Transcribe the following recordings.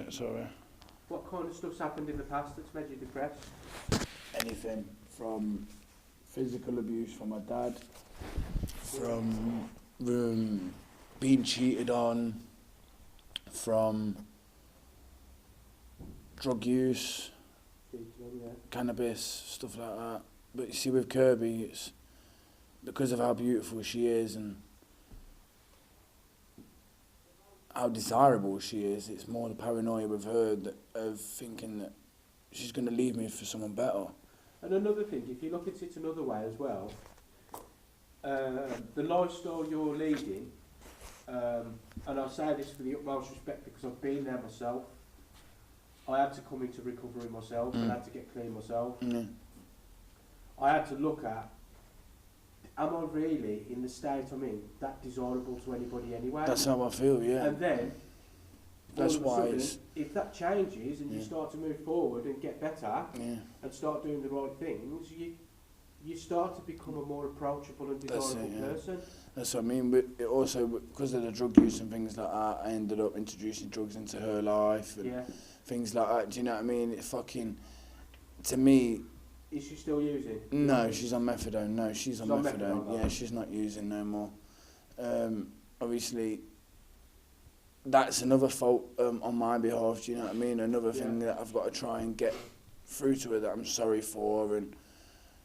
Sorry. What kind of stuff's happened in the past that's made you depressed? Anything from physical abuse from my dad, from being cheated on, from drug use, cannabis, stuff like that. But you see, with Kirby, it's because of how beautiful she is and how desirable she is. It's more the paranoia with her of thinking that she's going to leave me for someone better. And another thing, if you look at it another way as well, the lifestyle you're leading, and I say this for the utmost respect because I've been there myself. I had to come into recovery myself and had to get clean myself. I had to look at, am I really, in the state I'm in, that desirable to anybody anyway? That's how I feel, yeah. And then, that's all of why a sudden, if that changes and you start to move forward and get better and start doing the right things, you start to become a more approachable and desirable person. That's what I mean. But it also, because of the drug use and things like that, I ended up introducing drugs into her life and things like that. Do you know what I mean? It fucking, to me... Is she still using? No, she's on methadone. No, she's on methadone. Yeah, she's not using no more. Obviously, that's another fault on my behalf. Do you know what I mean? Another thing that I've got to try and get through to her that I'm sorry for, and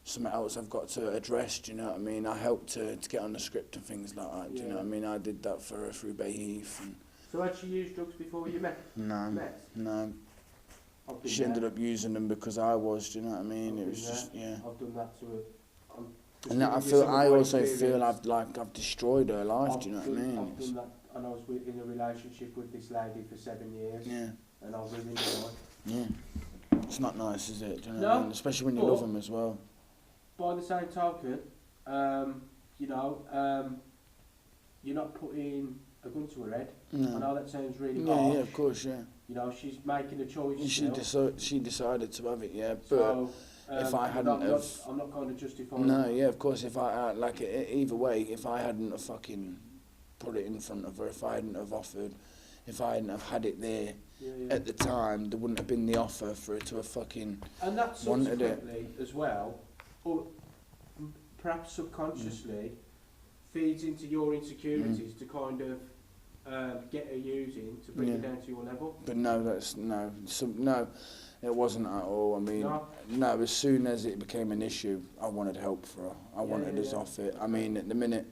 something else I've got to address. Do you know what I mean? I helped to get on the script and things like that. Do you know what I mean? I did that for her through Bay Heath. And so had she used drugs before you met? No. She ended up using them because I was. Do you know what I mean? It was just I've done that to her. And I also feel I've destroyed her life. Do you know what I mean? I've done that, and I was in a relationship with this lady for 7 years. And I was living her life. Yeah. It's not nice, is it? Do you know what I mean? Especially when you love them as well. By the same token, you're not putting a gun to her head. No. I know that sounds really harsh. Yeah, of course, yeah. You know, she's making a choice. She decided to have it, yeah. But so, if I hadn't I'm not going to justify. No, yeah, of course. If I either way, if I hadn't have fucking put it in front of her, if I hadn't have offered, if I hadn't have had it there at the time, there wouldn't have been the offer for her to have fucking and that wanted it as well, or perhaps subconsciously feeds into your insecurities to kind of get her using to bring it down to your level. But no, it wasn't at all. I mean, no, as soon as it became an issue, I wanted help for her. I wanted us off it. I mean, at the minute,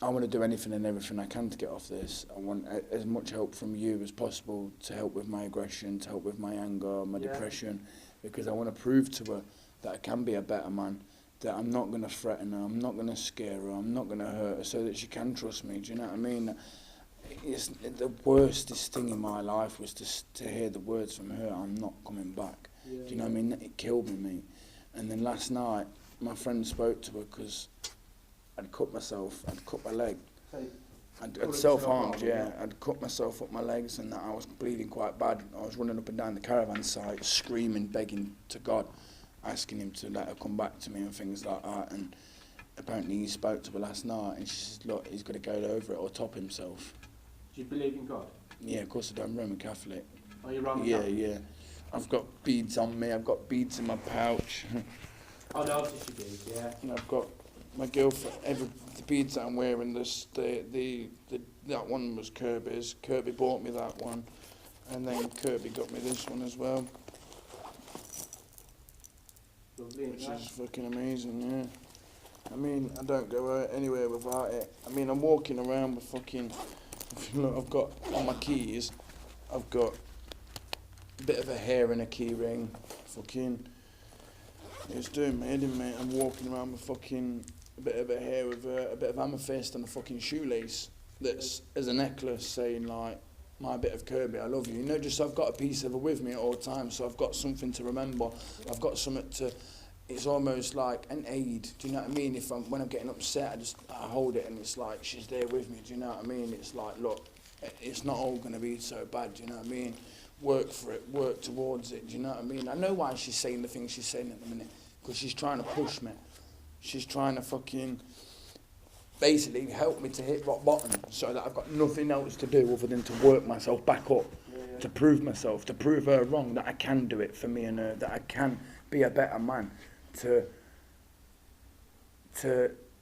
I want to do anything and everything I can to get off this. I want as much help from you as possible to help with my aggression, to help with my anger, my depression, because I want to prove to her that I can be a better man, that I'm not going to threaten her, I'm not going to scare her, I'm not going to hurt her, so that she can trust me. Do you know what I mean? It's the worstest thing in my life was to hear the words from her, I'm not coming back. Do you know what I mean? It killed me, mate. And then last night, my friend spoke to her because I'd cut myself, I'd cut my leg. I'd self-harmed, I'd cut myself up my legs and I was bleeding quite bad. I was running up and down the caravan site, screaming, begging to God, asking him to let her come back to me and things like that. And apparently he spoke to her last night and she said, look, he's got to go over it or top himself. Do you believe in God? Yeah, of course I do. I'm Roman Catholic. Are you Roman Catholic? Catholic? Yeah. I've got beads on me, I've got beads in my pouch. I noticed you did, yeah. And I've got my girlfriend, the beads that I'm wearing, that one was Kirby's. Kirby bought me that one. And then Kirby got me this one as well. Lovely, which is fucking amazing, yeah. I mean, I don't go anywhere without it. I mean, I'm walking around with fucking... Look, I've got on my keys, I've got a bit of a hair and a key ring. Fucking... It's doing me, didn't it? I'm walking around with fucking a bit of a hair with a bit of amethyst and a fucking shoelace that's as a necklace saying, like, my bit of Kirby, I love you. You know, just so I've got a piece of her with me at all times, so I've got something to remember. I've got something to... It's almost like an aid, do you know what I mean? When I'm getting upset, I hold it and it's like she's there with me, do you know what I mean? It's like, look, it's not all going to be so bad, do you know what I mean? Work for it, work towards it, do you know what I mean? I know why she's saying the things she's saying at the minute, because she's trying to push me. She's trying to fucking basically help me to hit rock bottom so that I've got nothing else to do other than to work myself back up. to prove myself, to prove her wrong, that I can do it for me and her, that I can be a better man, to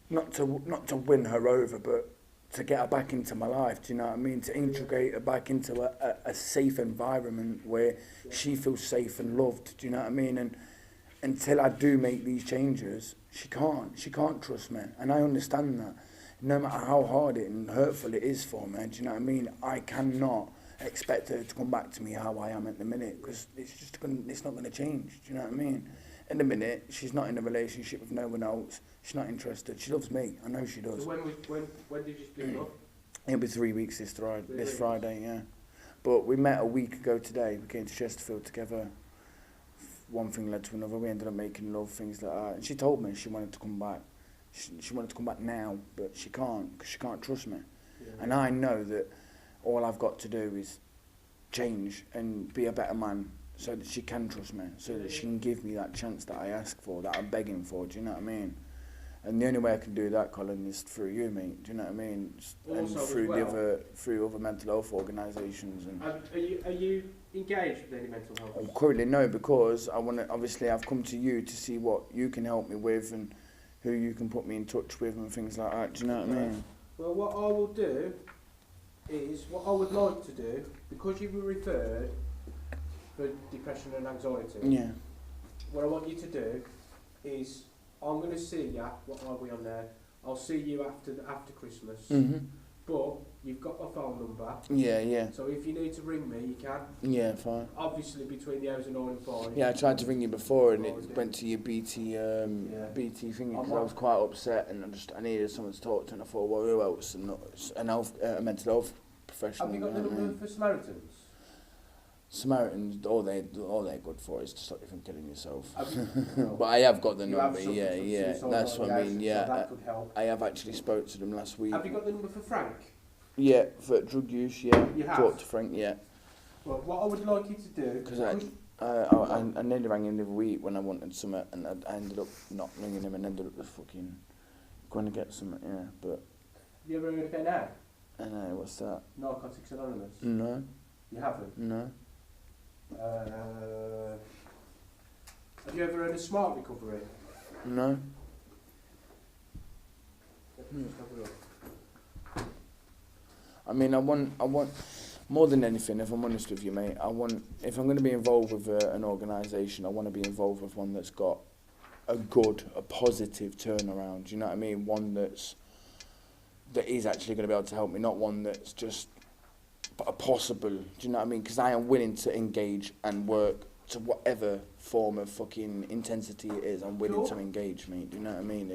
not to win her over, but to get her back into my life, do you know what I mean? To integrate her back into a safe environment where she feels safe and loved, do you know what I mean? And until I do make these changes, she can't trust me, and I understand that. No matter how hard it and hurtful it is for me, do you know what I mean? I cannot expect her to come back to me how I am at the minute, because it's not going to change, do you know what I mean? In the minute, she's not in a relationship with no one else. She's not interested. She loves me. I know she does. So when did you split up? It'll be 3 weeks this Friday, yeah. But we met a week ago today. We came to Chesterfield together. One thing led to another. We ended up making love, things like that. And she told me she wanted to come back. She wanted to come back now, but she can't, because she can't trust me. Yeah. And I know that all I've got to do is change and be a better man, so that she can trust me, so that she can give me that chance that I ask for, that I'm begging for, do you know what I mean? And the only way I can do that, Colin, is through you, mate, do you know what I mean? And through other mental health organisations. And are you engaged with any mental health? Currently no, because obviously I've come to you to see what you can help me with and who you can put me in touch with and things like that, do you know what I mean? Well, what I will do is, what I would like to do, because you were referred for depression and anxiety, yeah. What I want you to do is, I'm going to see you, what are we on there? I'll see you after Christmas, but you've got my phone number. Yeah, yeah. So if you need to ring me, you can. Yeah, fine. Obviously between the hours of 9 and 5. Yeah, I tried to ring you before and it went to your BT thing, because I was quite upset and I needed someone to talk to, and I thought, well, who else? And a mental health professional. Have you got the number for Samaritans? Samaritans, all they're good for is to stop you from killing yourself. But I have got the number, yeah. That's what I mean, yeah. So that could help. I have actually spoke to them last week. Have you got the number for Frank? Yeah, for drug use, yeah. You have? Talked to Frank, yeah. Well, what I would like you to do... Because I nearly rang him the other week when I wanted something, and I ended up not ringing him and ended up just fucking going to get something, yeah, but... Have you ever heard of NA? NA, what's that? Narcotics Anonymous? No. You haven't? No. Have you ever heard of Smart Recovery? No. I mean, I want more than anything, if I'm honest with you, mate, if I'm going to be involved with an organisation, I want to be involved with one that's got a positive turnaround, do you know what I mean? One that is actually going to be able to help me, not one that's just a possible, do you know what I mean? Because I am willing to engage and work to whatever form of fucking intensity it is. I'm willing to engage, mate, do you know what I mean?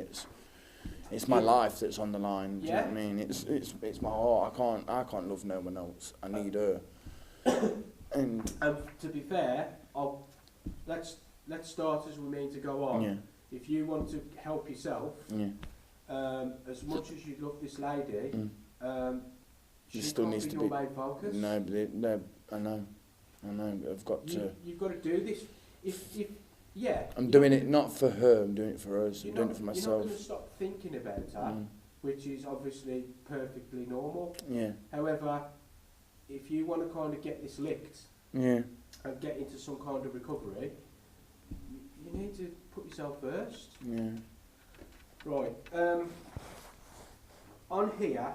It's my life that's on the line, do you know what I mean? It's my heart. I can't love no one else. I need her. And to be fair, let's start as we mean to go on. Yeah. If you want to help yourself, yeah. As much as you love this lady, she still needs to be your main focus. No, I know. I've got to. You've got to do this. If I'm doing it not for her. I'm doing it for us. I'm doing it for myself. You're not going to stop thinking about her, which is obviously perfectly normal. Yeah. However, if you want to kind of get this licked, and get into some kind of recovery, you need to put yourself first. Yeah. Right. On here,